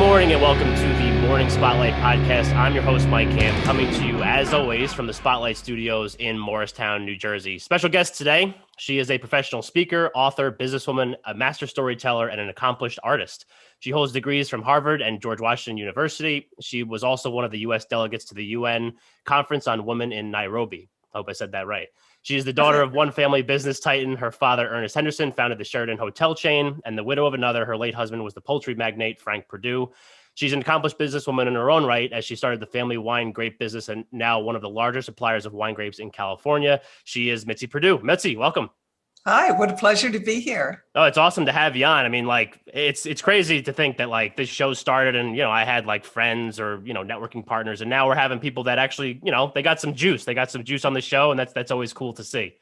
morning and welcome to the Morning Spotlight podcast. I'm your host, Mike Camp, coming to you as always from the Spotlight Studios in Morristown, New Jersey. Special guest today, she is a professional speaker, author, businesswoman, a master storyteller, and an accomplished artist. She holds degrees from Harvard and George Washington University. She was also one of the U.S. delegates to the UN Conference on Women in Nairobi. I hope I said that right. She is the daughter of one family business titan. Her father, Ernest Henderson, founded the Sheraton hotel chain, and the widow of another. Her late husband was the poultry magnate, Frank Perdue. She's an accomplished businesswoman in her own right, as she started the family wine grape business and now one of the largest suppliers of wine grapes in California. She is Mitzi Perdue. Mitzi, welcome. Hi, what a pleasure to be here. Oh, it's awesome to have you on. I mean, like, it's crazy to think that like this show started and, I had like friends or, networking partners, and now we're having people that actually, they got some juice. They got some juice on the show, and that's always cool to see.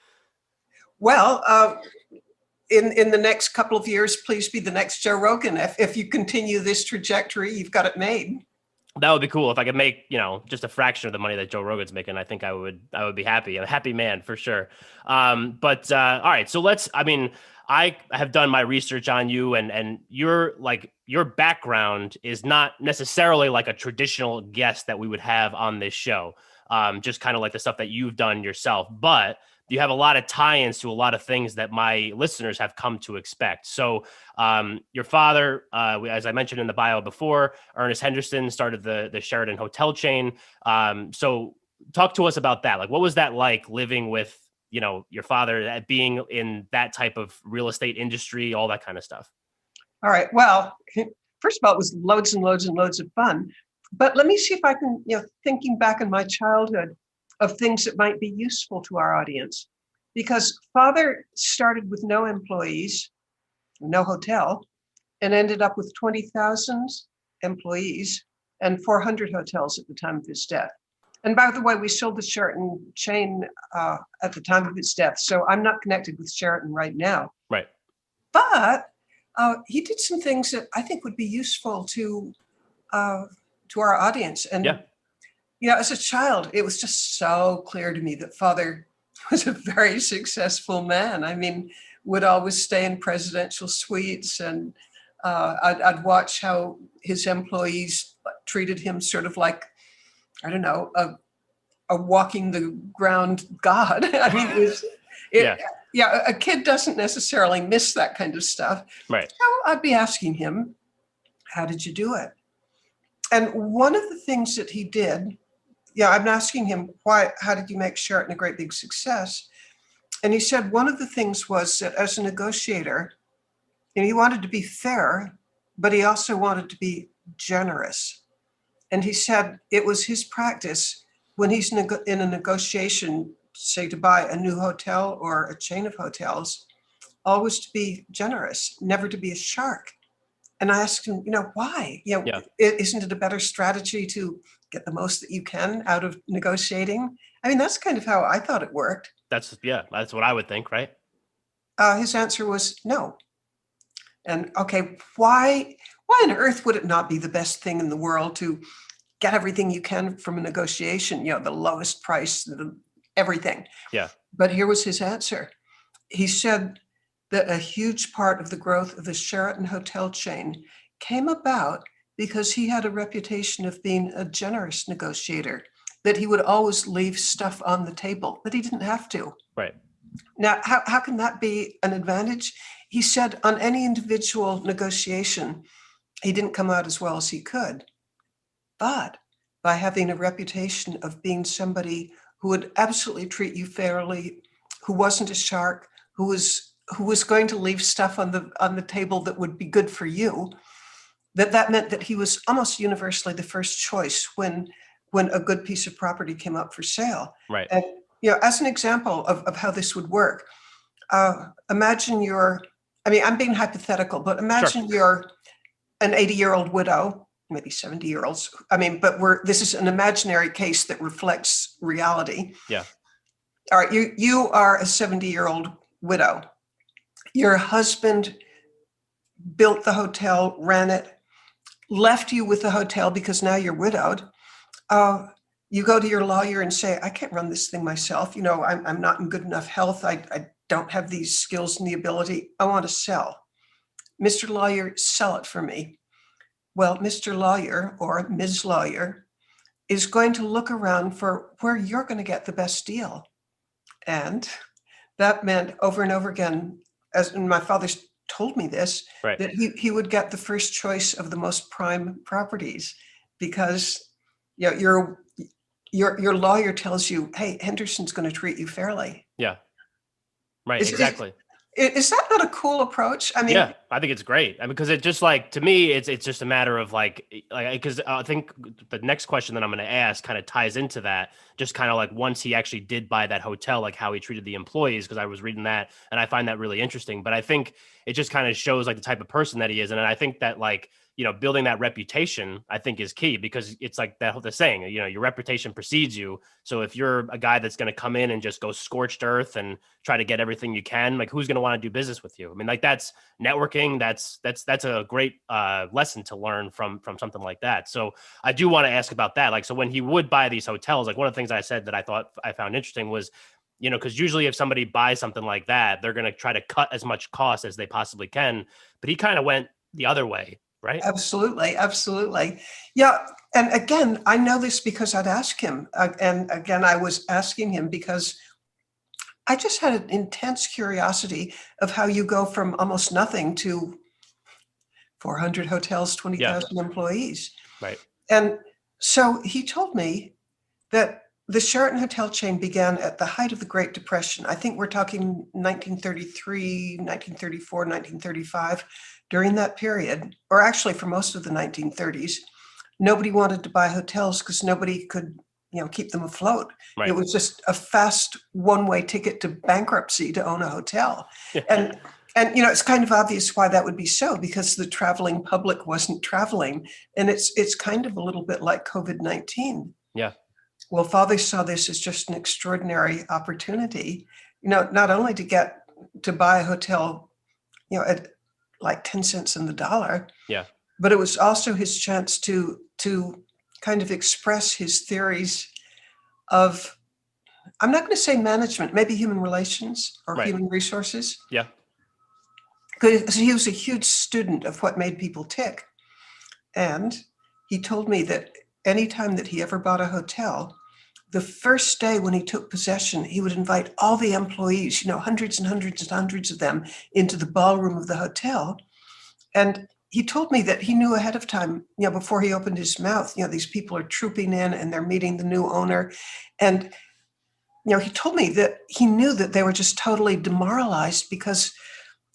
Well, in the next couple of years, please be the next Joe Rogan. If you continue this trajectory, you've got it made. That would be cool. If I could make, just a fraction of the money that Joe Rogan's making, I think I would be happy. I'm a happy man for sure. But all right, so I have done my research on you, and your background is not necessarily like a traditional guest that we would have on this show. Just kind of like the stuff that you've done yourself, but you have a lot of tie-ins to a lot of things that my listeners have come to expect. So your father, as I mentioned in the bio before, Ernest Henderson, started the Sheraton hotel chain. So talk to us about that. Like, what was that like living with, your father, being in that type of real estate industry, all that kind of stuff? All right. Well, first of all, it was loads and loads and loads of fun. But let me see if I can, thinking back in my childhood, of things that might be useful to our audience. Because father started with no employees, no hotel, and ended up with 20,000 employees and 400 hotels at the time of his death. And by the way, we sold the Sheraton chain at the time of his death. So I'm not connected with Sheraton right now. Right. But he did some things that I think would be useful to our audience. And as a child, it was just so clear to me that father was a very successful man. I mean, would always stay in presidential suites, and I'd watch how his employees treated him sort of like, I don't know, a walking the ground god. I mean, a kid doesn't necessarily miss that kind of stuff. Right. So I'd be asking him, how did you do it? And one of the things that he did, I'm asking him, how did you make Sheraton a great big success? And he said one of the things was that as a negotiator, he wanted to be fair, but he also wanted to be generous. And he said it was his practice when he's in a negotiation, say to buy a new hotel or a chain of hotels, always to be generous, never to be a shark. And I asked him, why? Isn't it a better strategy to get the most that you can out of negotiating? I mean, that's kind of how I thought it worked. That's what I would think, right? His answer was no. And okay, why on earth would it not be the best thing in the world to get everything you can from a negotiation, the lowest price, everything? Yeah. But here was his answer. He said that a huge part of the growth of the Sheraton hotel chain came about because he had a reputation of being a generous negotiator, that he would always leave stuff on the table, that he didn't have to. Right. Now, how can that be an advantage? He said on any individual negotiation, he didn't come out as well as he could. But by having a reputation of being somebody who would absolutely treat you fairly, who wasn't a shark, who was going to leave stuff on the table that would be good for you, that meant that he was almost universally the first choice when a good piece of property came up for sale. Right. And as an example of how this would work, imagine I'm being hypothetical, but imagine you're an 80-year-old widow, maybe 70-year-olds. But this is an imaginary case that reflects reality. Yeah. All right, you are a 70-year-old widow. Your husband built the hotel, ran it, left you with the hotel because now you're widowed. You go to your lawyer and say, I can't run this thing myself. I'm not in good enough health. I don't have these skills and the ability. I want to sell. Mr. Lawyer, sell it for me. well, Mr. Lawyer or Ms. Lawyer is going to look around for where you're going to get the best deal. And that meant over and over again, as my father's told me this, Right. that he would get the first choice of the most prime properties because your lawyer tells you, hey, Henderson's going to treat you fairly. Yeah. Right. Is, Exactly. is that not a cool approach? I mean, Yeah, I think it's great. I mean, because it just like to me, it's just a matter of like because I think the next question that I'm going to ask kind of ties into that. Just kind of like once he actually did buy that hotel, like how he treated the employees, because I was reading that and I find that really interesting. But I think it just kind of shows like the type of person that he is, and I think that like building that reputation, I think is key because it's like the saying, your reputation precedes you. So if you're a guy that's going to come in and just go scorched earth and try to get everything you can, like who's going to want to do business with you? I mean, like that's networking. That's a great lesson to learn from something like that. So I do want to ask about that. Like, so when he would buy these hotels, like one of the things I said that I found interesting was, because usually if somebody buys something like that, they're going to try to cut as much cost as they possibly can. But he kind of went the other way. Right. Absolutely. Absolutely. Yeah. And again, I know this because I'd ask him. And again, I was asking him because I just had an intense curiosity of how you go from almost nothing to 400 hotels, 20,000 employees. Right. And so he told me that the Sheraton hotel chain began at the height of the Great Depression. I think we're talking 1933, 1934, 1935. During that period, or actually for most of the 1930s, nobody wanted to buy hotels because nobody could, keep them afloat. Right. It was just a fast one-way ticket to bankruptcy to own a hotel. And it's kind of obvious why that would be so, because the traveling public wasn't traveling. And it's kind of a little bit like COVID-19. Yeah. Well, Father saw this as just an extraordinary opportunity, not only to buy a hotel, at like 10 cents in the dollar. Yeah. But it was also his chance to kind of express his theories of, I'm not going to say management, maybe human relations or Right. human resources. Yeah. Because he was a huge student of what made people tick. And he told me that anytime that he ever bought a hotel, the first day when he took possession, he would invite all the employees, hundreds and hundreds and hundreds of them, into the ballroom of the hotel. And he told me that he knew ahead of time, before he opened his mouth, these people are trooping in and they're meeting the new owner. And, he told me that he knew that they were just totally demoralized because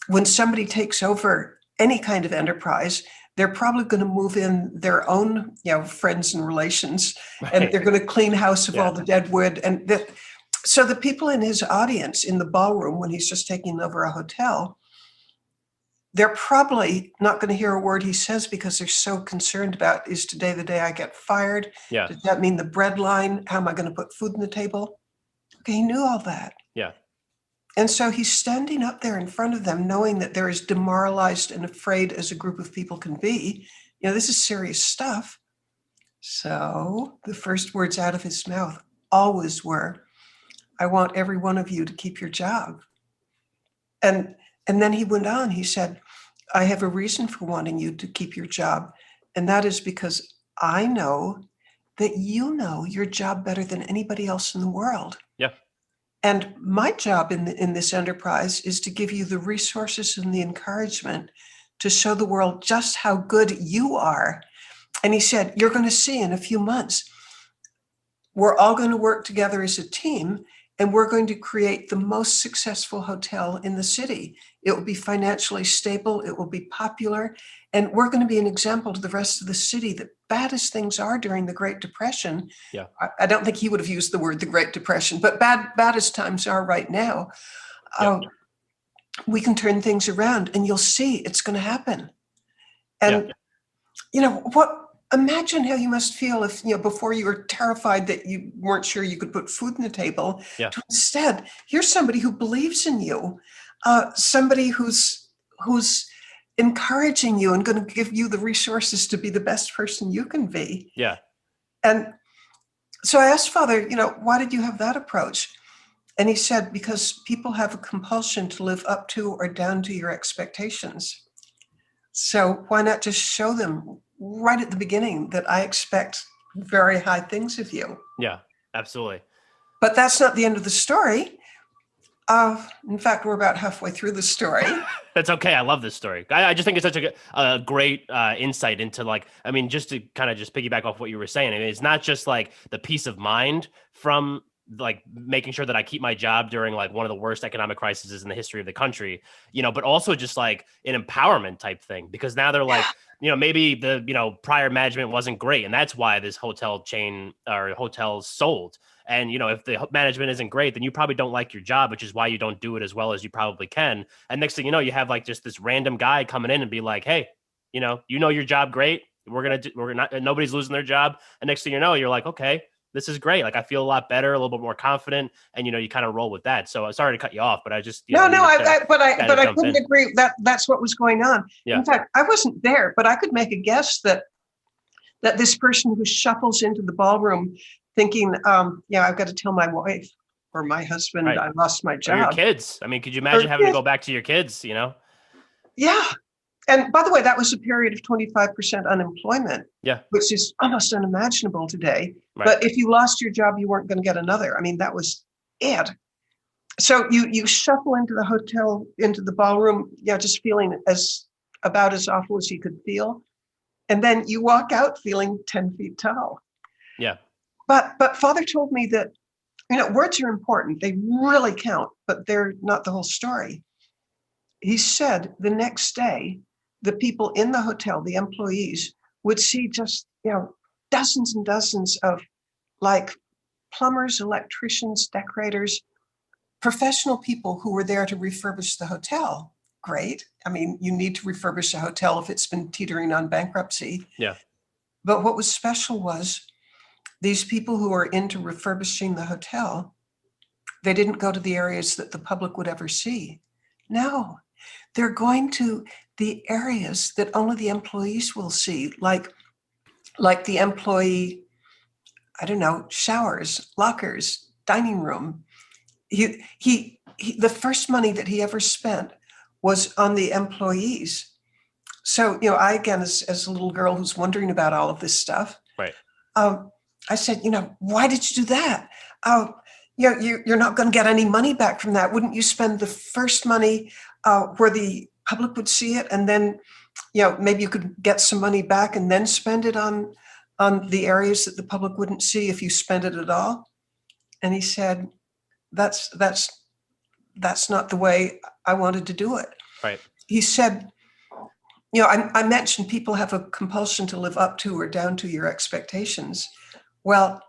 when somebody takes over any kind of enterprise, they're probably going to move in their own, friends and relations, and they're going to clean house of all the dead wood. And so the people in his audience in the ballroom, when he's just taking over a hotel, they're probably not going to hear a word he says because they're so concerned about, is today the day I get fired? Yeah. Does that mean the bread line? How am I going to put food on the table? Okay, he knew all that. Yeah. And so he's standing up there in front of them, knowing that they're as demoralized and afraid as a group of people can be. This is serious stuff. So the first words out of his mouth always were, I want every one of you to keep your job. And then he went on, he said, I have a reason for wanting you to keep your job. And that is because I know that you know your job better than anybody else in the world. Yeah. And my job in this enterprise is to give you the resources and the encouragement to show the world just how good you are. And he said, you're going to see in a few months, we're all going to work together as a team, and we're going to create the most successful hotel in the city. It will be financially stable. It will be popular. And we're going to be an example to the rest of the city that bad as things are during the Great Depression. Yeah. I don't think he would have used the word the Great Depression, but bad as times are right now, we can turn things around, and you'll see it's going to happen. And, imagine how you must feel if, before you were terrified that you weren't sure you could put food on the table. Yeah. To instead, here's somebody who believes in you, somebody who's encouraging you and going to give you the resources to be the best person you can be. Yeah. And so I asked Father, why did you have that approach? And he said, because people have a compulsion to live up to or down to your expectations. So why not just show them right at the beginning that I expect very high things of you. Yeah, absolutely. But that's not the end of the story. In fact, we're about halfway through the story. That's okay. I love this story. I just think it's such a great insight into, like, I mean, just to kind of just piggyback off what you were saying. I mean, it's not just like the peace of mind from like making sure that I keep my job during like one of the worst economic crises in the history of the country, but also just like an empowerment type thing, because now they're like, maybe the, prior management wasn't great. And that's why this hotel chain or hotels sold. And, if the management isn't great, then you probably don't like your job, which is why you don't do it as well as you probably can. And next thing you know, you have like just this random guy coming in and be like, hey, you know your job great. We're not, nobody's losing their job. And next thing you know, you're like, okay, this is great. Like, I feel a lot better, a little bit more confident. And, you kind of roll with that. So sorry to cut you off, but I just, but I couldn't agree that that's what was going on. Yeah. In fact, I wasn't there, but I could make a guess that this person who shuffles into the ballroom thinking, I've got to tell my wife or my husband, right, I lost my job. Or your kids. I mean, could you imagine having to go back to your kids, Yeah. And by the way, that was a period of 25% unemployment, which is almost unimaginable today. Right. But if you lost your job, you weren't going to get another. I mean, that was it. So you shuffle into the hotel, into the ballroom, just feeling about as awful as you could feel. And then you walk out feeling 10 feet tall. Yeah. But Father told me that, words are important. They really count, but they're not the whole story. He said the next day, the people in the hotel, the employees, would see just, dozens and dozens of like plumbers, electricians, decorators, professional people who were there to refurbish the hotel. Great. I mean, you need to refurbish a hotel if it's been teetering on bankruptcy. Yeah. But what was special was these people who are into refurbishing the hotel, they didn't go to the areas that the public would ever see. No, they're going to the areas that only the employees will see, like the employee, I don't know, showers, lockers, dining room. He the first money that he ever spent was on the employees. So, I, again, as a little girl who's wondering about all of this stuff, right. I said, why did you do that? You're not going to get any money back from that. Wouldn't you spend the first money where the public would see it, and then, maybe you could get some money back and then spend it on the areas that the public wouldn't see if you spend it at all? And he said, that's not the way I wanted to do it. Right. He said, I mentioned people have a compulsion to live up to or down to your expectations. Well,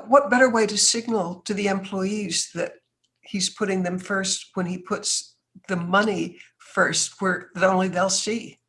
what better way to signal to the employees that he's putting them first when he puts the money first, that only they'll see?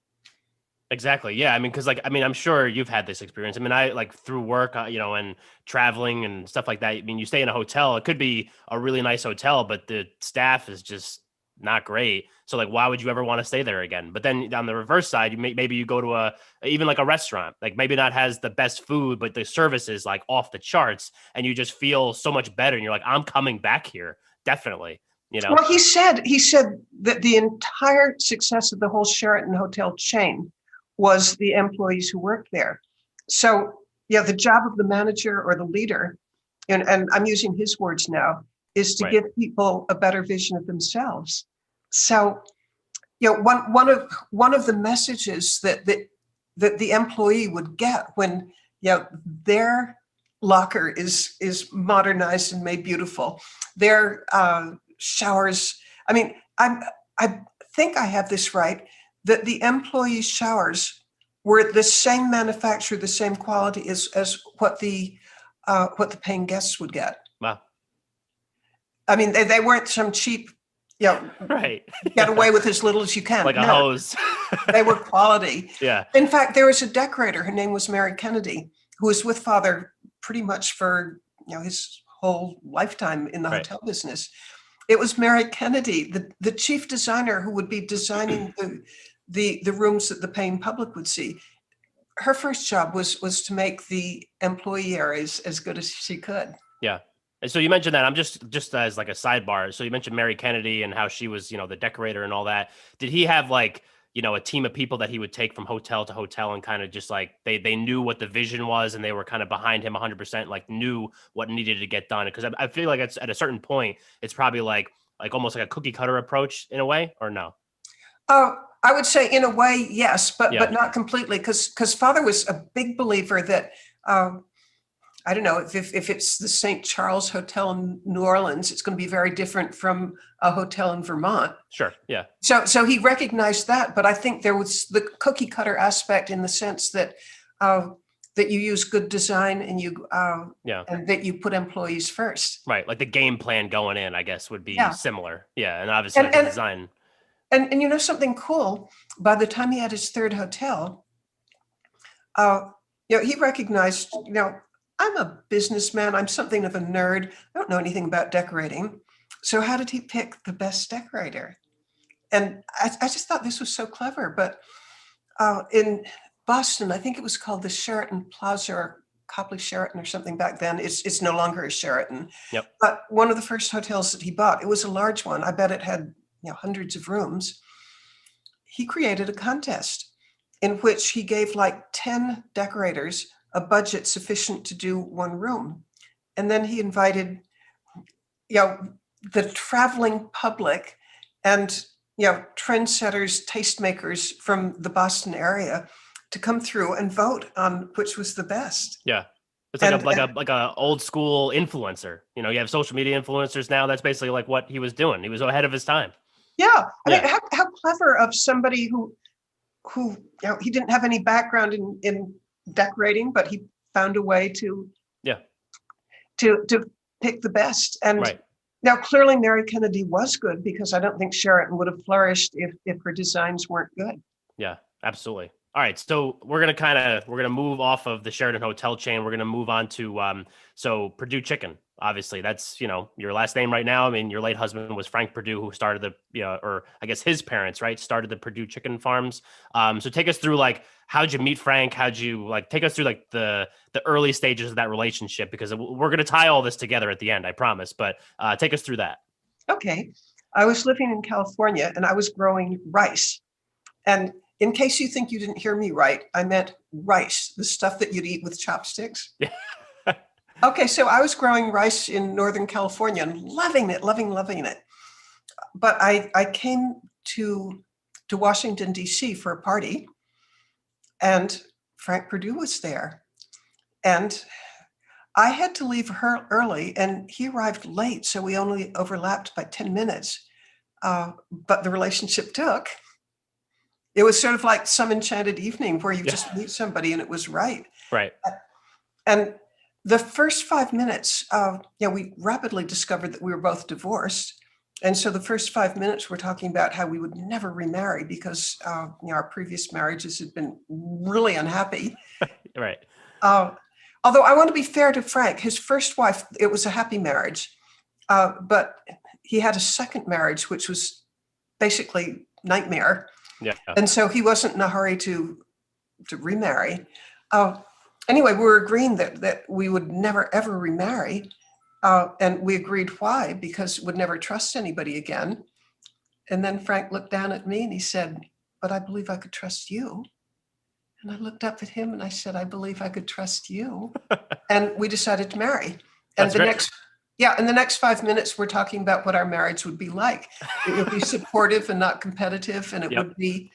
Exactly. Yeah. I mean, I'm sure you've had this experience. I mean, I like through work, and traveling and stuff like that. I mean, you stay in a hotel, it could be a really nice hotel, but the staff is just not great. So like, why would you ever want to stay there again? But then on the reverse side, maybe you go to even like a restaurant, like maybe not has the best food, but the service is like off the charts, and you just feel so much better. And you're like, I'm coming back here. Definitely. Well, he said that the entire success of the whole Sheraton hotel chain was the employees who worked there. So the job of the manager or the leader, and I'm using his words now, is to give people a better vision of themselves. So, one of the messages that the employee would get when their locker is modernized and made beautiful, their showers. I mean, I think I have this right, that the employees' showers were the same manufacturer, the same quality as what the paying guests would get. Wow. I mean, they weren't some cheap, right. Get away with as little as you can. Like a hose. They were quality. Yeah. In fact, there was a decorator, her name was Mary Kennedy, who was with Father pretty much for his whole lifetime in the hotel business. It was Mary Kennedy, the chief designer, who would be designing the rooms that the paying public would see. Her first job was to make the employee areas as good as she could. Yeah. And so you mentioned that. I'm just as like a sidebar. So you mentioned Mary Kennedy and how she was, the decorator and all that. Did he have like a team of people that he would take from hotel to hotel and kind of just like they knew what the vision was and they were kind of behind him 100%, like knew what needed to get done. Because I feel like it's at a certain point, it's probably like almost like a cookie cutter approach in a way, or no? I would say in a way, yes, but Yeah. not completely, because Father was a big believer that I don't know if it's the St. Charles Hotel in New Orleans, it's going to be very different from a hotel in Vermont. Sure. Yeah. So he recognized that, but I think there was the cookie cutter aspect in the sense that that you use good design and and that you put employees first. Right. Like the game plan going in, I guess, would be similar. Yeah. And obviously And like the design. And something cool, by the time he had his third hotel, he recognized, I'm a businessman. I'm something of a nerd. I don't know anything about decorating. So how did he pick the best decorator? And I just thought this was so clever. But in Boston, I think it was called the Sheraton Plaza or Copley Sheraton or something back then. It's no longer a Sheraton. Yep. But one of the first hotels that he bought, it was a large one. I bet it had hundreds of rooms. He created a contest in which he gave like 10 decorators a budget sufficient to do one room. And then he invited, the traveling public and, trendsetters, tastemakers from the Boston area to come through and vote on which was the best. Yeah. It's like a old school influencer. You have social media influencers now. That's basically like what he was doing. He was ahead of his time. Yeah. I mean, how clever of somebody who he didn't have any background in decorating, but he found a way to pick the best. And now clearly Mary Kennedy was good, because I don't think Sheraton would have flourished if her designs weren't good. Yeah, absolutely. All right, so we're gonna move off of the Sheraton hotel chain. We're gonna move on to so Perdue Chicken. Obviously, that's your last name right now. I mean, your late husband was Frank Perdue, who started or I guess his parents, right, started the Perdue Chicken Farms. So take us through how'd you meet Frank? How'd you take us through the early stages of that relationship? Because we're gonna tie all this together at the end, I promise. But take us through that. Okay, I was living in California and I was growing rice, and in case you think you didn't hear me right, I meant rice, the stuff that you'd eat with chopsticks. Yeah. Okay, so I was growing rice in Northern California and loving it. But I came to Washington, D.C. for a party, and Frank Perdue was there. And I had to leave early, and he arrived late, so we only overlapped by 10 minutes. But the relationship took. It was sort of like some enchanted evening where you just meet somebody and it was right. Right. And the first 5 minutes, we rapidly discovered that we were both divorced. And so the first 5 minutes, we're talking about how we would never remarry because our previous marriages had been really unhappy. Right. Although I want to be fair to Frank, his first wife, it was a happy marriage. But he had a second marriage, which was basically nightmare. Yeah. And so he wasn't in a hurry to remarry. Anyway, we were agreeing that we would never, ever remarry. And we agreed why, because we'd never trust anybody again. And then Frank looked down at me and he said, "But I believe I could trust you." And I looked up at him and I said, "I believe I could trust you." And we decided to marry. And That's great. in the next 5 minutes, we're talking about what our marriage would be like. It would be supportive and not competitive. And it would be,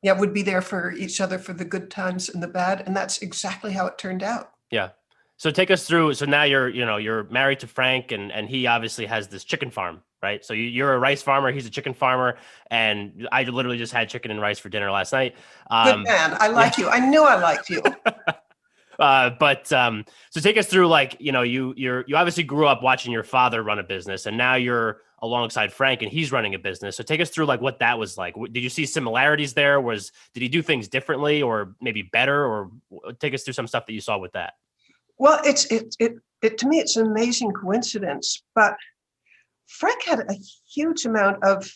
would be there for each other for the good times and the bad. And that's exactly how it turned out. Yeah. So take us through. So now you're married to Frank, and he obviously has this chicken farm, right? So you're a rice farmer. He's a chicken farmer. And I literally just had chicken and rice for dinner last night. Good man. I like you. I knew I liked you. So take us through, you obviously grew up watching your father run a business, and now you're alongside Frank and he's running a business. So take us through what that was like. Did you see similarities there? Did he do things differently or maybe better, or take us through some stuff that you saw with that? Well, it to me, it's an amazing coincidence, but Frank had a huge amount of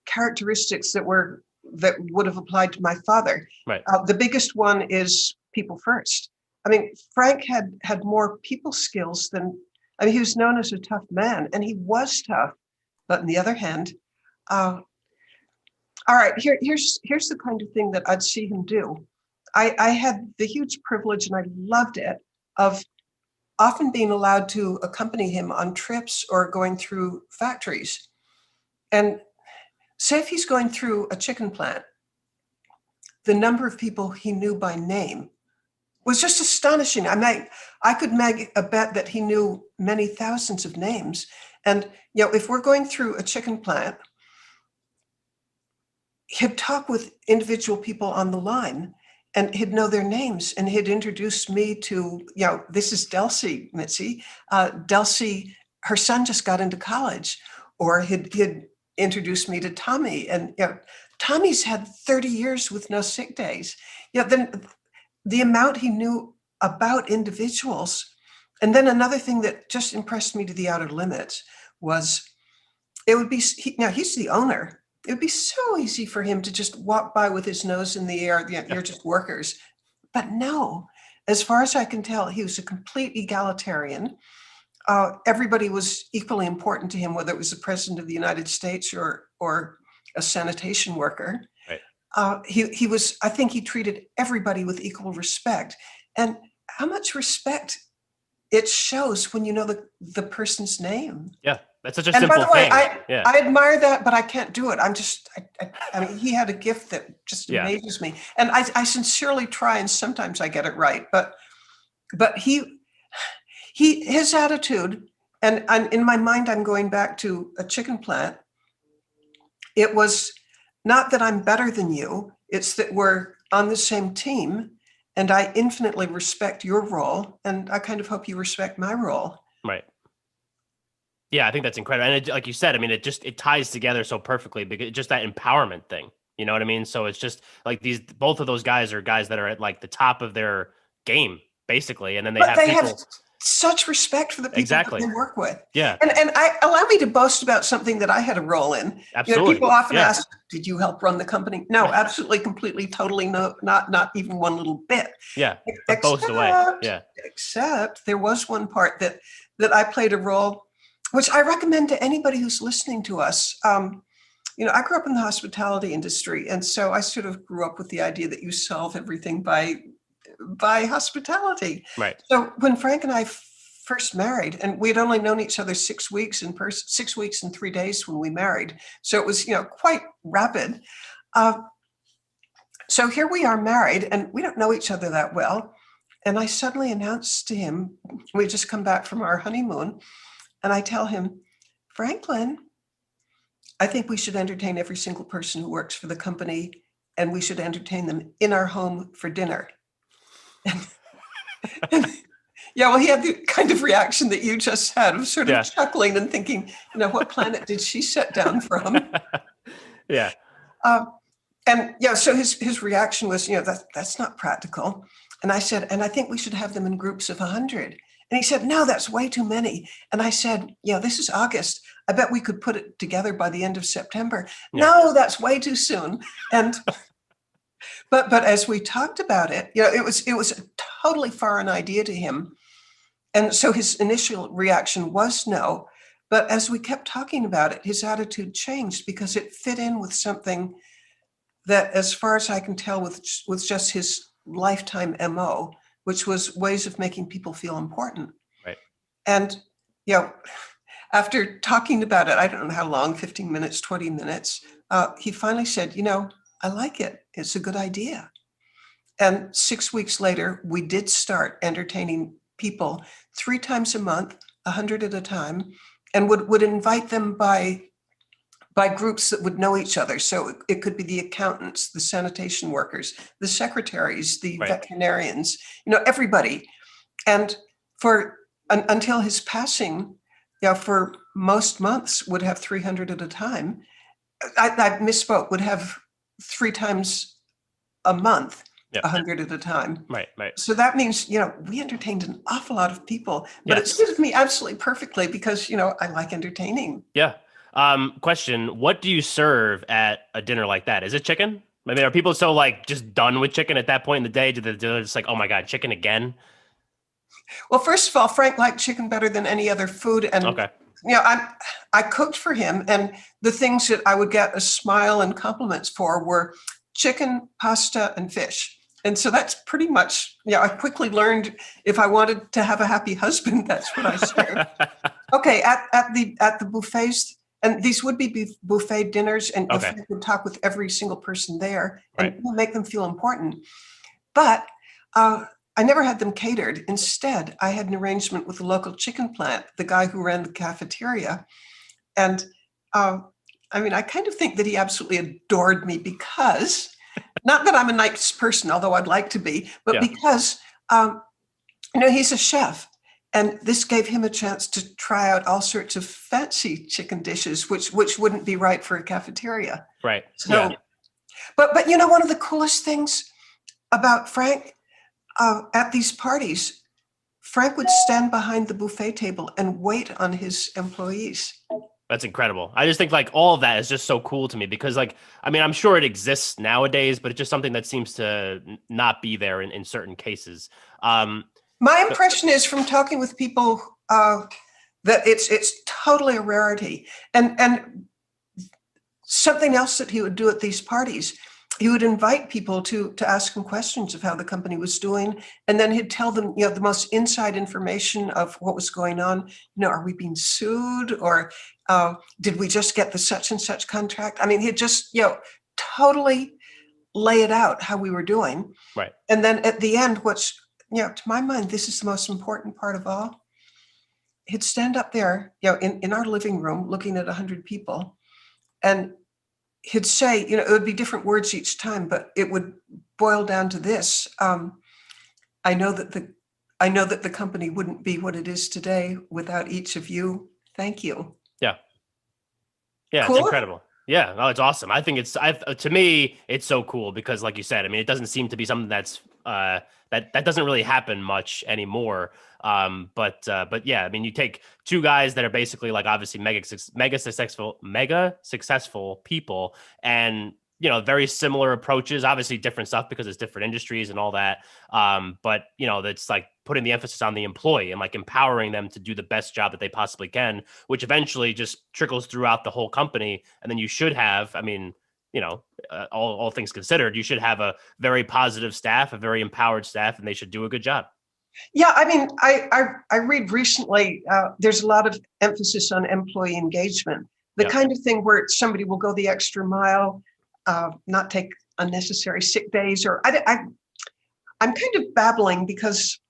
characteristics that would have applied to my father. Right. The biggest one is people first. I mean, Frank had more people skills he was known as a tough man, and he was tough. But on the other hand, All right, here's the kind of thing that I'd see him do. I had the huge privilege, and I loved it, of often being allowed to accompany him on trips or going through factories. And say if he's going through a chicken plant, the number of people he knew by name was just astonishing. I could make a bet that he knew many thousands of names. And if we're going through a chicken plant, he'd talk with individual people on the line, and he'd know their names, and he'd introduce me to, this is Delcy, Mitzi. Delcy, her son just got into college. Or he'd introduce me to Tommy, and Tommy's had 30 years with no sick days. Then the amount he knew about individuals. And then another thing that just impressed me to the outer limits was it would be, he's the owner. It would be so easy for him to just walk by with his nose in the air. You're just workers. But no, as far as I can tell, he was a complete egalitarian. Everybody was equally important to him, whether it was the president of the United States or a sanitation worker. Right. He was, I think he treated everybody with equal respect. And how much respect it shows when you know the person's name. Yeah. That's such a simple thing. And by the way, I admire that, but I can't do it. I mean, he had a gift that just amazes me. And I sincerely try, and sometimes I get it right. But his attitude, and in my mind, I'm going back to a chicken plant. It was not that I'm better than you. It's that we're on the same team, and I infinitely respect your role. And I kind of hope you respect my role. Right. Yeah, I think that's incredible. And like you said, I mean, it ties together so perfectly, because just that empowerment thing, you know what I mean? So it's just like both of those guys are guys that are at like the top of their game, basically. And then they have such respect for the people that they work with. Yeah. And allow me to boast about something that I had a role in. Absolutely. People often ask, did you help run the company? No, absolutely, completely, totally, no, not even one little bit. Yeah. Boast away. Yeah. Except there was one part that I played a role, which I recommend to anybody who's listening to us. I grew up in the hospitality industry, and so I sort of grew up with the idea that you solve everything by hospitality. Right. So when Frank and I first married, and we had only known each other 6 weeks in person, 6 weeks and 3 days when we married, so it was quite rapid. So here we are married, and we don't know each other that well. And I suddenly announced to him, we just come back from our honeymoon. And I tell him, Franklin, I think we should entertain every single person who works for the company, and we should entertain them in our home for dinner. And he had the kind of reaction that you just had, of sort of chuckling and thinking, what planet did she set down from? Yeah. So his reaction was, that's not practical. And I said, and I think we should have them in groups of 100. And he said, no, that's way too many. And I said, this is August. I bet we could put it together by the end of September. Yeah. No, that's way too soon. And but as we talked about it, it was a totally foreign idea to him. And so his initial reaction was no. But as we kept talking about it, his attitude changed, because it fit in with something that, as far as I can tell, with just his lifetime MO, which was ways of making people feel important. Right. And, after talking about it, I don't know how long, 15 minutes, 20 minutes, he finally said, I like it. It's a good idea. And 6 weeks later, we did start entertaining people 3 times a month, 100 at a time, and would invite them by groups that would know each other. So it could be the accountants, the sanitation workers, the secretaries, the veterinarians, everybody. And until his passing, for most months would have 300 at a time. I misspoke, would have 3 times a month, 100 at a time. Right. So that means, we entertained an awful lot of people, but it suited me absolutely perfectly, because, I like entertaining. Yeah. Question, what do you serve at a dinner like that? Is it chicken? I mean, are people so just done with chicken at that point in the day? They're just like, oh my God, chicken again? Well, first of all, Frank liked chicken better than any other food. And, okay. I cooked for him, and the things that I would get a smile and compliments for were chicken, pasta, and fish. And so that's pretty much, I quickly learned if I wanted to have a happy husband, that's what I served. Okay, at the buffets, and these would be buffet dinners, and Okay. you would talk with every single person there and Right. make them feel important. But I never had them catered. Instead, I had an arrangement with the local chicken plant, the guy who ran the cafeteria. And I kind of think that he absolutely adored me because, not that I'm a nice person, although I'd like to be, but because, he's a chef. And this gave him a chance to try out all sorts of fancy chicken dishes, which wouldn't be right for a cafeteria. Right. So, but one of the coolest things about Frank, at these parties, Frank would stand behind the buffet table and wait on his employees. That's incredible. I just think like all of that is just so cool to me because I'm sure it exists nowadays, but it's just something that seems to not be there in certain cases. My impression is from talking with people that it's totally a rarity. And something else that he would do at these parties, he would invite people to ask him questions of how the company was doing. And then he'd tell them, the most inside information of what was going on. Are we being sued, or did we just get the such and such contract? He'd just, totally lay it out how we were doing. Right. And then at the end, which, to my mind, this is the most important part of all. He'd stand up there, in our living room, looking at 100 people, and he'd say, it would be different words each time, but it would boil down to this. I know that the company wouldn't be what it is today without each of you. Thank you. Yeah. Yeah. Cool? It's incredible. Yeah. No, it's awesome. I think to me, it's so cool because like you said, it doesn't seem to be something that's, that doesn't really happen much anymore. But yeah, you take two guys that are basically like obviously mega successful people, and very similar approaches, obviously different stuff because it's different industries and all that. But that's like putting the emphasis on the employee and like empowering them to do the best job that they possibly can, which eventually just trickles throughout the whole company. And then you should have, all things considered, you should have a very positive staff, a very empowered staff, and they should do a good job. Yeah, I read recently, there's a lot of emphasis on employee engagement, the kind of thing where somebody will go the extra mile, not take unnecessary sick days, or I'm kind of babbling because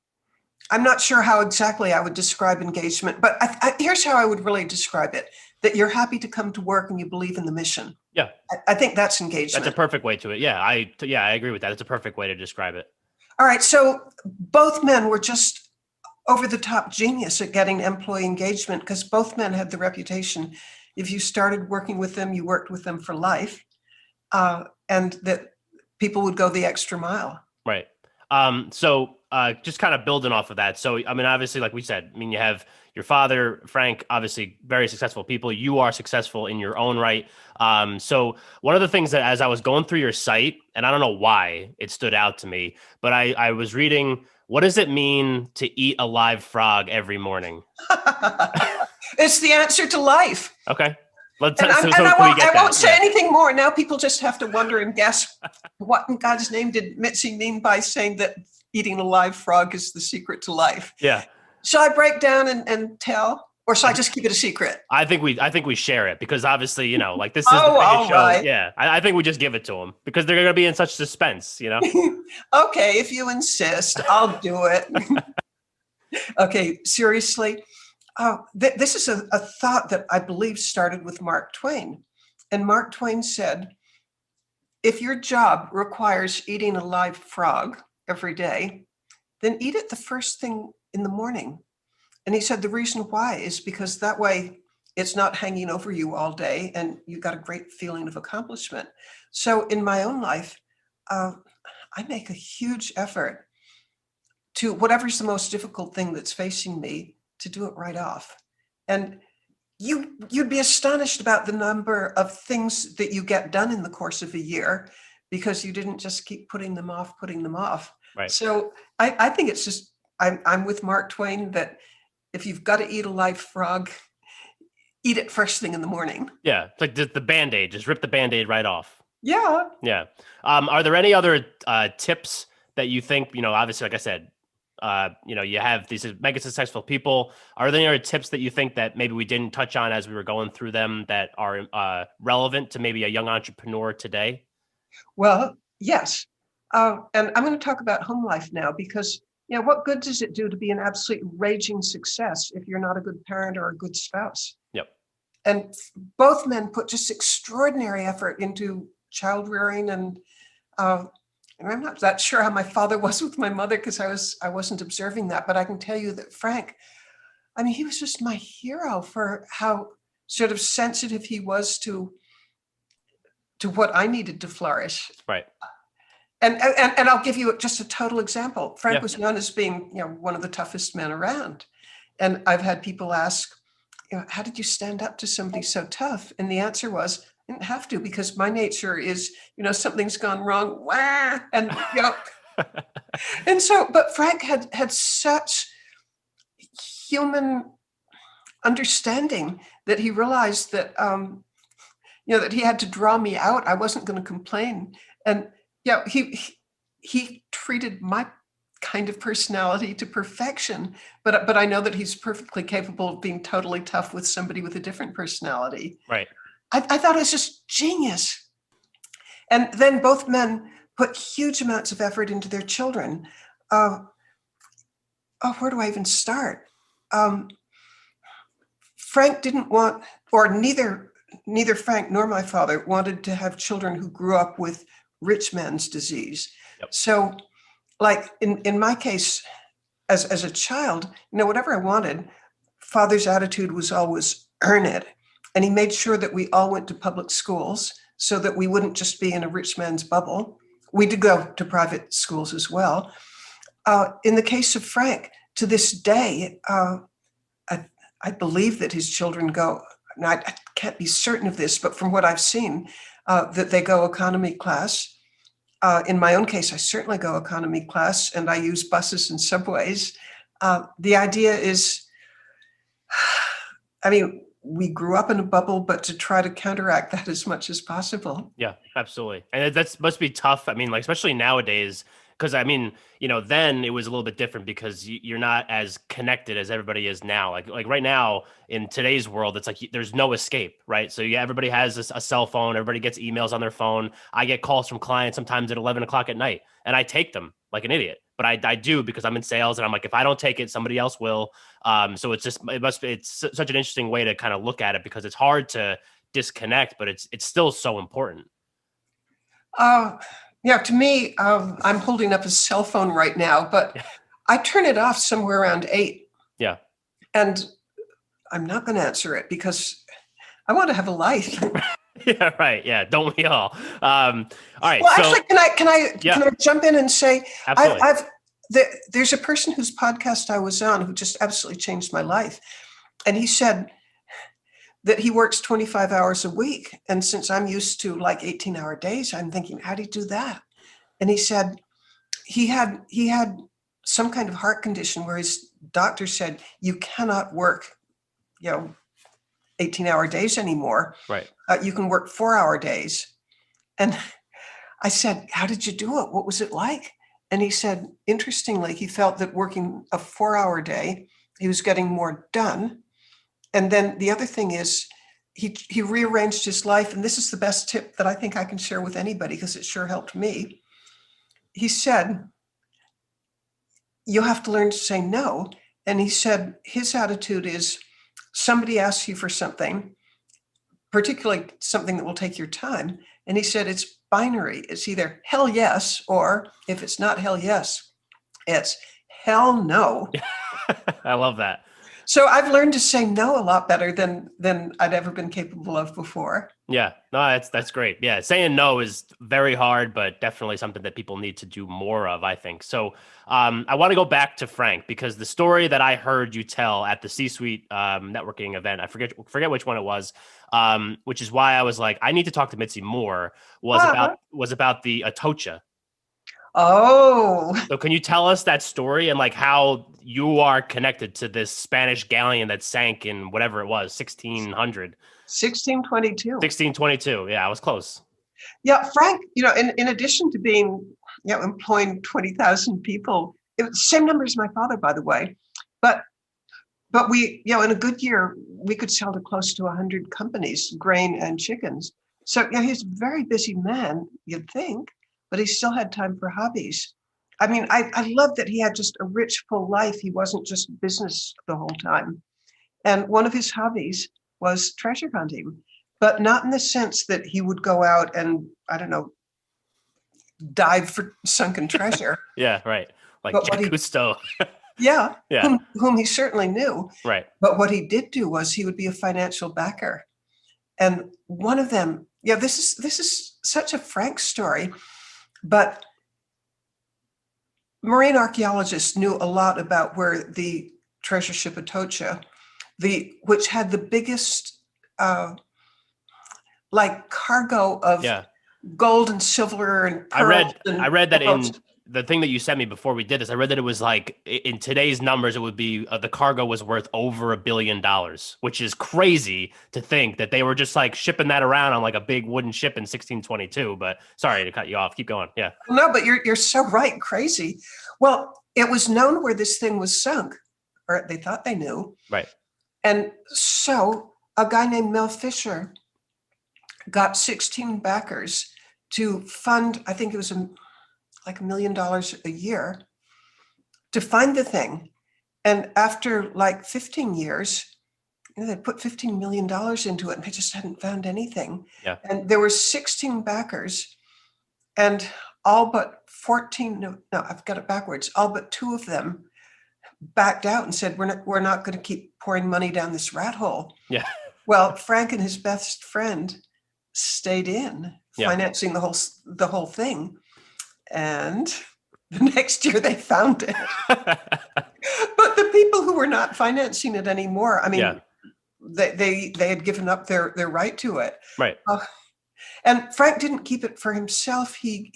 I'm not sure how exactly I would describe engagement, but here's how I would really describe it: that you're happy to come to work and you believe in the mission. Yeah, I think that's engagement. That's a perfect way to it. Yeah, I agree with that. It's a perfect way to describe it. All right, so both men were just over the top genius at getting employee engagement because both men had the reputation. If you started working with them, you worked with them for life, and that people would go the extra mile. Right. So just kind of building off of that. So, obviously, like we said, you have your father, Frank, obviously very successful people. You are successful in your own right. So one of the things that as I was going through your site, and I don't know why it stood out to me, but I was reading, what does it mean to eat a live frog every morning? It's the answer to life. Okay. I won't say anything more. Now people just have to wonder and guess what in God's name did Mitzi mean by saying that eating a live frog is the secret to life. Yeah. Shall I break down and tell, or shall I just keep it a secret? I think we share it because obviously, like this is the biggest show. Right. Yeah. I think we just give it to them because they're going to be in such suspense, Okay. If you insist, I'll do it. Okay. Seriously. This is a thought that I believe started with Mark Twain. And Mark Twain said, if your job requires eating a live frog every day, then eat it the first thing in the morning. And he said the reason why is because that way it's not hanging over you all day and you got a great feeling of accomplishment. So in my own life, I make a huge effort to whatever's the most difficult thing that's facing me, to do it right off. And you'd be astonished about the number of things that you get done in the course of a year because you didn't just keep putting them off. Right. So I think it's just, I'm with Mark Twain that if you've got to eat a live frog, eat it first thing in the morning. Yeah. It's like the Band-Aid, just rip the Band-Aid right off. Yeah. Yeah. Are there any other tips that you think, obviously, like I said, you have these mega successful people. Are there any other tips that you think that maybe we didn't touch on as we were going through them that are relevant to maybe a young entrepreneur today? Well, yes. And I'm going to talk about home life now because, what good does it do to be an absolute raging success if you're not a good parent or a good spouse? Yep. And both men put just extraordinary effort into child rearing, and I'm not that sure how my father was with my mother because I wasn't observing that, but I can tell you that Frank, I mean, he was just my hero for how sort of sensitive he was to what I needed to flourish. Right. And I'll give you just a total example. Frank Yeah. was known as being, one of the toughest men around. And I've had people ask, how did you stand up to somebody so tough? And the answer was, I didn't have to, because my nature is, something's gone wrong. Wah! And, and so, but Frank had such human understanding that he realized that, that he had to draw me out. I wasn't going to complain. And he treated my kind of personality to perfection, but I know that he's perfectly capable of being totally tough with somebody with a different personality. Right. I thought it was just genius. And then both men put huge amounts of effort into their children. Where do I even start? Frank didn't want, or neither Frank nor my father wanted to have children who grew up with rich man's disease. Yep. So, like in my case, as a child, whatever I wanted, father's attitude was always earn it. And he made sure that we all went to public schools so that we wouldn't just be in a rich man's bubble. We did go to private schools as well. In the case of Frank, to this day, I believe that his children go, now I can't be certain of this, but from what I've seen, that they go economy class. In my own case, I certainly go economy class, and I use buses and subways. The idea is, we grew up in a bubble, but to try to counteract that as much as possible. Yeah, absolutely. And that must be tough. Especially nowadays, because then it was a little bit different because you're not as connected as everybody is now. Like right now in today's world, it's like there's no escape, right? So everybody has a cell phone. Everybody gets emails on their phone. I get calls from clients sometimes at 11 o'clock at night, and I take them like an idiot. But I do because I'm in sales, and I'm like, if I don't take it, somebody else will. So it's such an interesting way to kind of look at it because it's hard to disconnect, but it's still so important. To me, I'm holding up a cell phone right now, but I turn it off somewhere around 8. Yeah. And I'm not going to answer it because I want to have a life. Yeah, right. Yeah, don't we all? All right. Well, so, actually, can I jump in and say, there's a person whose podcast I was on who just absolutely changed my life. And he said that he works 25 hours a week. And since I'm used to like 18-hour days, I'm thinking, how do you do that? And he said he had some kind of heart condition where his doctor said, you cannot work, 18-hour days anymore. Right. You can work 4-hour days. And I said, how did you do it? What was it like? And he said, interestingly, he felt that working a 4-hour day, he was getting more done. And then the other thing is he rearranged his life. And this is the best tip that I think I can share with anybody because it sure helped me. He said, you have to learn to say no. And he said his attitude is somebody asks you for something, particularly something that will take your time. And he said it's binary. It's either hell yes, or if it's not hell yes, it's hell no. I love that. So I've learned to say no a lot better than I'd ever been capable of before. Yeah, no, that's great. Yeah, saying no is very hard, but definitely something that people need to do more of, I think. So I want to go back to Frank because the story that I heard you tell at the C-Suite networking event, I forget which one it was, which is why I was like, I need to talk to Mitzi more, was about the Atocha. Oh, So can you tell us that story and like how you are connected to this Spanish galleon that sank in whatever it was, 1600, 1622. 1622? Yeah, I was close. Yeah, Frank, in addition to being, employing 20,000 people, it was the same number as my father, by the way. But we, in a good year, we could sell to close to 100 companies, grain and chickens. So yeah, he's a very busy man, you'd think, but he still had time for hobbies. I mean, I love that he had just a rich, full life. He wasn't just business the whole time. And one of his hobbies was treasure hunting, but not in the sense that he would go out and, I don't know, dive for sunken treasure. Yeah, right. Like But Jack Cousteau. yeah, Yeah, whom he certainly knew. right. But what he did do was he would be a financial backer. And one of them, this is such a frank story, but marine archaeologists knew a lot about where the treasure ship Atocha, which had the biggest like cargo of Yeah. gold and silver and pearls. I read that in the thing that you sent me before we did this. I read that it was like in today's numbers, it would be the cargo was worth over $1 billion, which is crazy to think that they were just like shipping that around on like a big wooden ship in 1622. But sorry to cut you off. Keep going. Yeah. No, but you're so right. Crazy. Well, it was known where this thing was sunk, or they thought they knew. Right. And so a guy named Mel Fisher got 16 backers to fund, I think it was like $1 million a year to find the thing. And after like 15 years, they put $15 million into it and they just hadn't found anything. Yeah. And there were 16 backers and all but 14, no, I've got it backwards. All but 2 of them backed out and said, we're not going to keep pouring money down this rat hole. Yeah. Well, Frank and his best friend stayed in, financing the whole thing. And the next year they found it. But the people who were not financing it anymore, I mean, they had given up their right to it. Right. And Frank didn't keep it for himself. He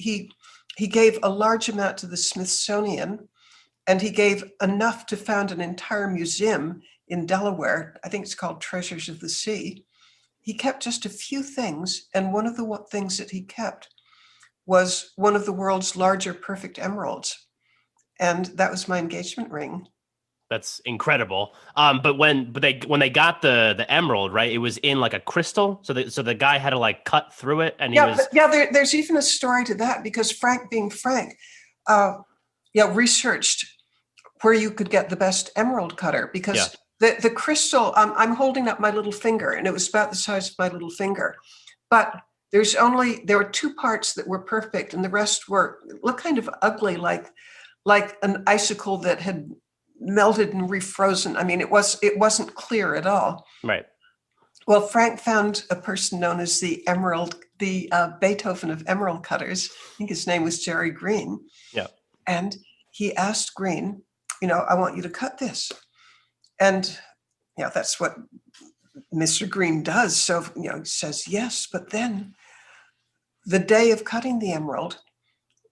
gave a large amount to the Smithsonian, and he gave enough to found an entire museum in Delaware. I think it's called Treasures of the Sea. He kept just a few things, and one of the things that he kept was one of the world's larger perfect emeralds. And that was my engagement ring. That's incredible. But when they got the emerald, right, it was in like a crystal. So the guy had to like cut through it, and there's even a story to that, because Frank, being Frank, researched where you could get the best emerald cutter, because the crystal, I'm holding up my little finger, and it was about the size of my little finger, but there were 2 parts that were perfect, and the rest looked kind of ugly, like an icicle that had melted and refrozen. I mean, it wasn't clear at all. Right. Well, Frank found a person known as the Beethoven of emerald cutters. I think his name was Jerry Green. Yeah. And he asked Green, I want you to cut this. And, that's what Mr. Green does. So, he says yes, but then the day of cutting the emerald,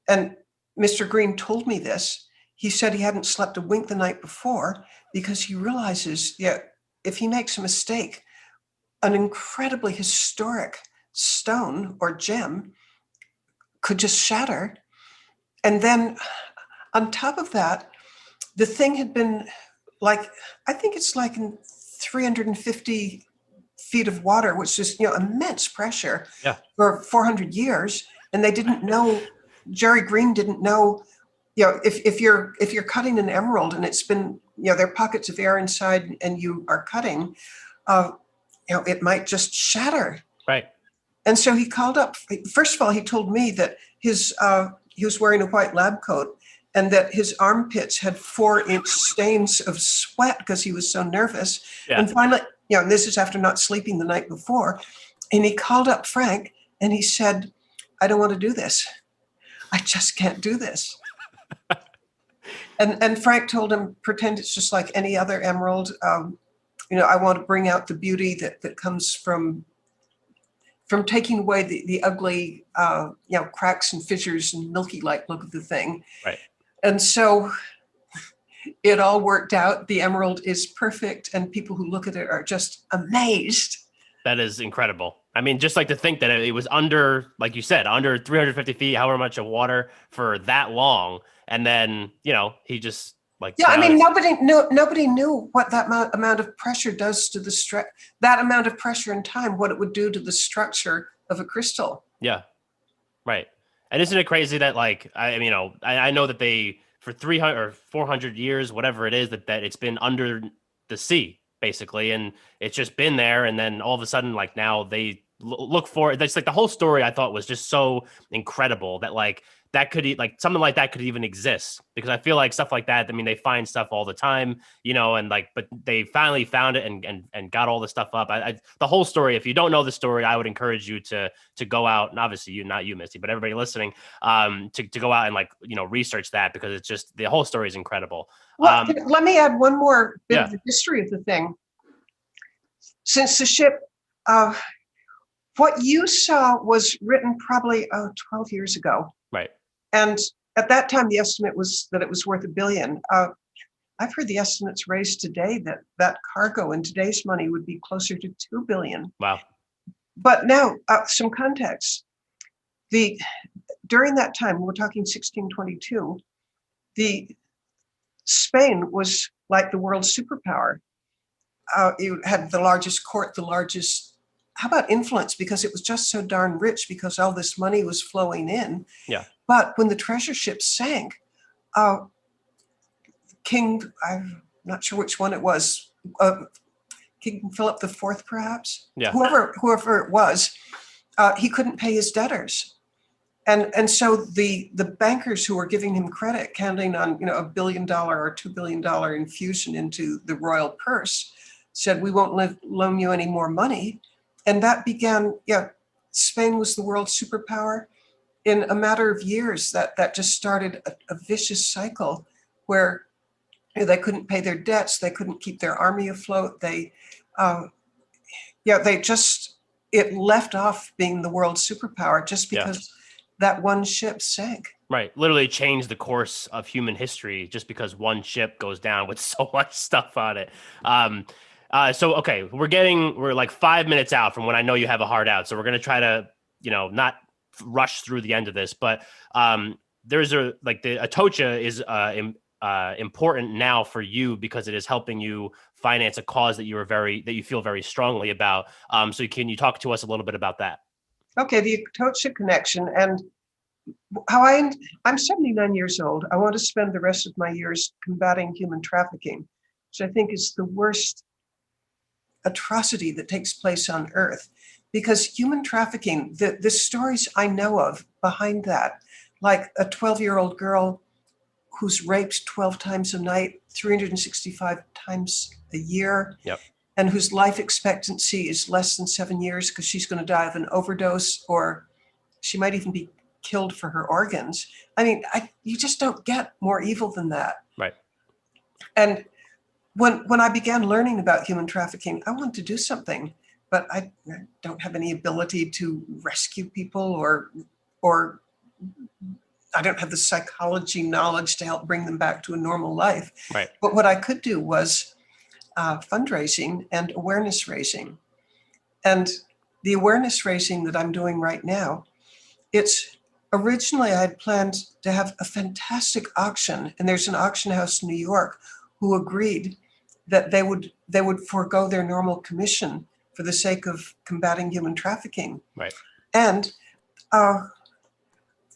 and Mr. Green told me this, he said he hadn't slept a wink the night before, because he realizes, if he makes a mistake, an incredibly historic stone or gem could just shatter. And then on top of that, the thing had been I think it's like in 350 feet of water, which is, immense pressure for 400 years. And they didn't know, Jerry Green didn't know, if you're cutting an emerald and it's been, there are pockets of air inside and you are cutting, it might just shatter. Right. And so he called up, first of all, he told me that he was wearing a white lab coat, and that his armpits had 4-inch stains of sweat because he was so nervous. Yeah. And finally, and this is after not sleeping the night before, and he called up Frank and he said, I don't want to do this. I just can't do this. And Frank told him, pretend it's just like any other emerald. I want to bring out the beauty that comes from from taking away the ugly, cracks and fissures and milky-like look of the thing. Right. And so it all worked out. The emerald is perfect, and people who look at it are just amazed. That is incredible. I mean, just like to think that it was under, like you said, under 350 feet, however much of water for that long. And then, he just nobody knew what that amount of pressure does to the that amount of pressure and time, what it would do to the structure of a crystal. Yeah. Right. And isn't it crazy that I know that they, for 300 or 400 years, whatever it is, that it's been under the sea, basically, and it's just been there, and then all of a sudden, like, now they look for it. That's like the whole story I thought was just so incredible that that could something like that could even exist, because I feel like stuff like that, I mean, they find stuff all the time, and but they finally found it and got all the stuff up. The whole story, if you don't know the story, I would encourage you to go out, and obviously not you, Misty, but everybody listening, to go out and research that, because it's just, the whole story is incredible. Well, let me add one more bit of the history of the thing. Since the ship, what you saw was written probably 12 years ago. Right. And at that time, the estimate was that it was worth $1 billion. I've heard the estimates raised today that cargo in today's money would be closer to $2 billion. Wow. But now, some context. During that time, we're talking 1622, Spain was like the world superpower. It had the largest court, the largest, how about influence? Because it was just so darn rich, because all this money was flowing in. Yeah. But when the treasure ship sank, King, I'm not sure which one it was, King Philip IV, perhaps? Yeah. Whoever it was, he couldn't pay his debtors. And so the bankers who were giving him credit, counting on $1 billion or $2 billion infusion into the royal purse, said, we won't loan you any more money. And that began, Spain was the world superpower. In a matter of years, that just started a vicious cycle where they couldn't pay their debts, they couldn't keep their army afloat. It left off being the world superpower just because that one ship sank. Right. Literally changed the course of human history just because one ship goes down with so much stuff on it. So, okay, we're like 5 minutes out from when I know you have a hard out. So we're going to try to, not rush through the end of this, but there's the Atocha is important now for you because it is helping you finance a cause that you feel very strongly about. So can you talk to us a little bit about that? Okay, the Atocha connection, and how I'm 79 years old. I want to spend the rest of my years combating human trafficking, which I think is the worst atrocity that takes place on Earth. Because human trafficking, the stories I know of behind that, like a 12-year-old girl who's raped 12 times a night, 365 times a year, and whose life expectancy is less than 7 years because she's going to die of an overdose, or she might even be killed for her organs. I mean, you just don't get more evil than that. Right. And when I began learning about human trafficking, I wanted to do something, but I don't have any ability to rescue people, or I don't have the psychology knowledge to help bring them back to a normal life. Right. But what I could do was fundraising and awareness raising. And the awareness raising that I'm doing right now, originally I had planned to have a fantastic auction, and there's an auction house in New York who agreed that they would forego their normal commission for the sake of combating human trafficking. Right. And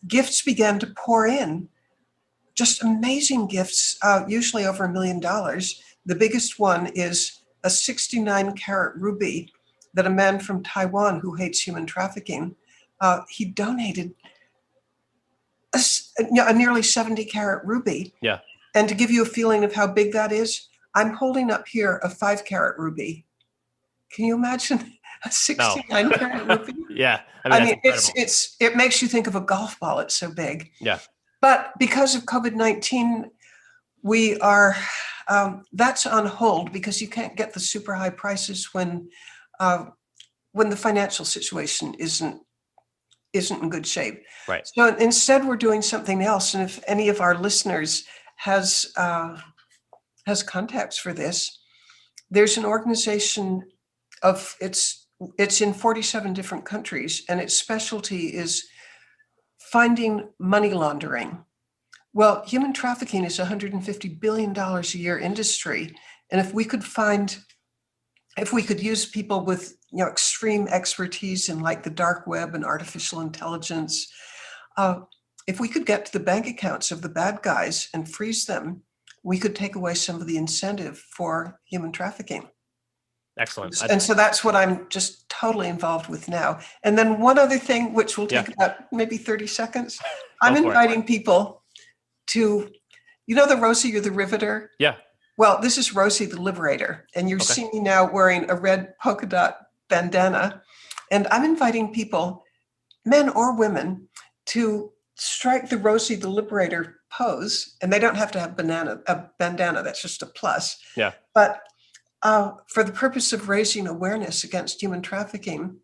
gifts began to pour in, just amazing gifts, usually over $1 million. The biggest one is a 69-carat ruby that a man from Taiwan who hates human trafficking, he donated a nearly 70-carat ruby. Yeah. And to give you a feeling of how big that is, I'm holding up here a 5-carat ruby. Can you imagine a 69-carat ruby? Yeah. I mean it makes you think of a golf ball. It's so big. Yeah. But because of COVID-19, we are, that's on hold because you can't get the super high prices when when the financial situation isn't in good shape. Right. So instead, we're doing something else. And if any of our listeners has contacts for this, there's an organization it's in 47 different countries, and its specialty is finding money laundering. Well, human trafficking is a $150 billion a year industry. And if we could use people with extreme expertise in like the dark web and artificial intelligence, if we could get to the bank accounts of the bad guys and freeze them, we could take away some of the incentive for human trafficking. Excellent. And so that's what I'm just totally involved with now. And then one other thing, which will take about maybe 30 seconds, I'm inviting people to, the Rosie the Riveter? Yeah. Well, this is Rosie the Liberator. And you're seeing me now wearing a red polka dot bandana. And I'm inviting people, men or women, to strike the Rosie the Liberator pose. And they don't have to have a bandana. That's just a plus. Yeah. But for the purpose of raising awareness against human trafficking,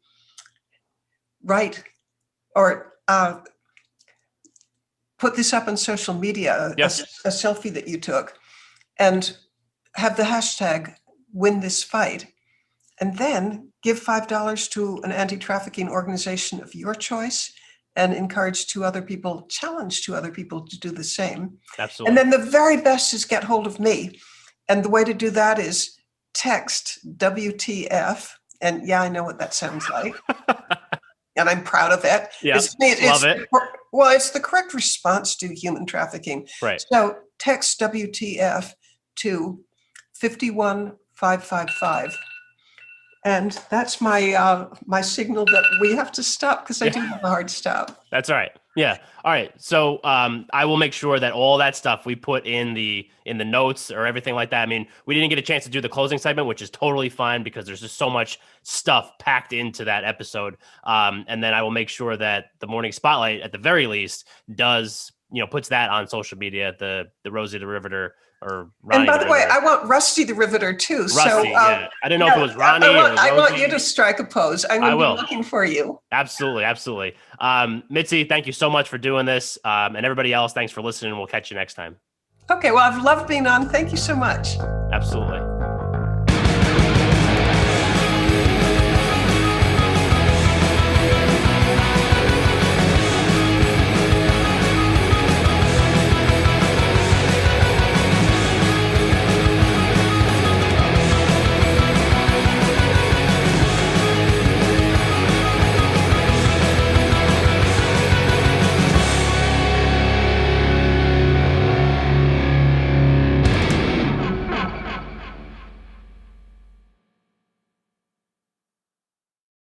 put this up on social media, Yes. a selfie that you took, and have the hashtag win this fight, and then give $5 to an anti-trafficking organization of your choice and encourage challenge two other people to do the same. Absolutely. And then the very best is get hold of me. And the way to do that is text WTF. And yeah, I know what that sounds like. And I'm proud of it. Yeah, love it. Well, it's the correct response to human trafficking. Right. So text WTF to 51555. And that's my signal that we have to stop, because I do have a hard stop. That's all right. Yeah. All right. So I will make sure that all that stuff we put in the notes or everything like that. I mean, we didn't get a chance to do the closing segment, which is totally fine because there's just so much stuff packed into that episode. And then I will make sure that the Morning Spotlight, at the very least, does, puts that on social media, the Rosie the Riveter. Or Ronnie, and by the way, I want Rusty the Riveter too. Rusty, yeah. I didn't know if it was Ronnie or Rosie. I want you to strike a pose. I'm going to be will. looking for you. Absolutely, absolutely. Mitzi, thank you so much for doing this. And everybody else, thanks for listening. We'll catch you next time. Okay, well, I've loved being on. Thank you so much. Absolutely.